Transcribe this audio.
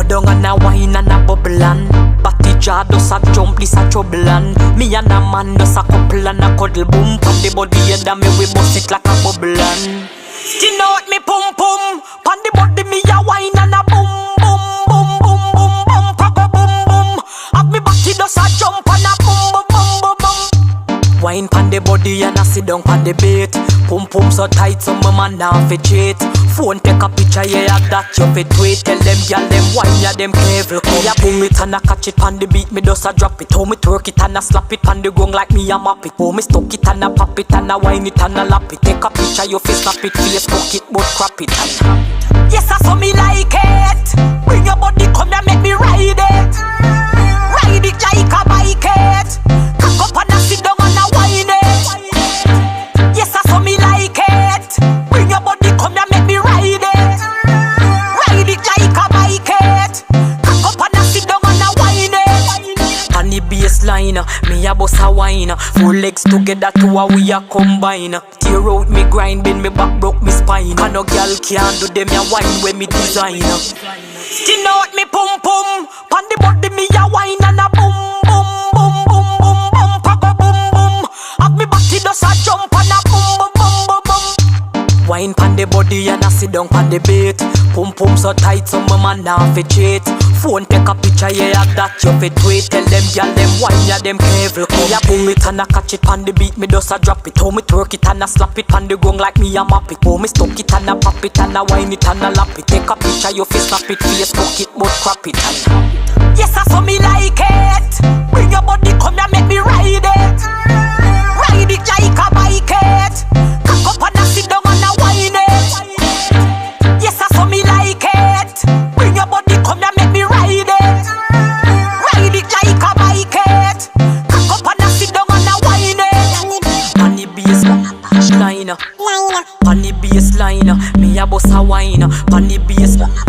down and a wine and a bubble and Batty jaw does a jump, this a trouble and me and a man does a couple and a cuddle boom. Pan the body and me we bust it like a bubble and skin out me pum pum. Pan the body me a wine and a boom boom boom boom boom boom papa boom boom. Have me batty does a jump and a boom boom boom boom boom. Wine pan the body and a sit down pan the bait. Pum pum so tight so my man now fi cheat. Phone take a picture, yeah, that you fit tweet. Tell them, y'all, them wine, yeah, them clever. Yeah, boom it and I catch it on the beat, me does a drop it. How me twerk it and I slap it on the gong like me a map it. How me stuck it and I pop it and I wine it and I lap it. Take a picture, you fi snap it, Facebook it, but crap it. Yes, I saw me like it. Bring your body, come here, make me ride it. Ride it like a bike it. Cock up and I sit down and I wine it. Yes, I saw me like it. Bring your body, come here, make me ride it. Ride it like a bike it. Cock up and I sit down and I wine it. On the baseline, me a bust a wine. Four legs together to a we a combine. Tear out me grind, bend me back, broke me spine. And no girl can do them a wine when me design. Skin out me pum pum. Pan the body me a wine and a boom boom boom boom boom boom papa boom boom. Have me body does a jump and a boom boom boom boom boom. Wine pan the body and I sit down pan the bait. Pum pum so tight so my man now fi cheat. Phone take a picture, yeah, that you fi tweet. Tell them, y'all, them wine, yeah, them clever. Yeah, boom it and I catch it pan the beat, me does a drop it. How me twerk it and I slap it pan the gong like me a map it. How me stuck it and I pop it and I wine it and I lap it. Take a picture, you fi snap it, Facebook it, but crap it. Yes, I saw me like it. Bring your body, come here, make me ride it. Ride it like a bike it. Cock up and I sit down and I wine it. Yes, I saw me like it. Bring your body, come here, make me ride it. Ride it like a bike it. Cock up and I sit down and I wine it. On the baseline, on the baseline, me a bust a wine. On the baseline.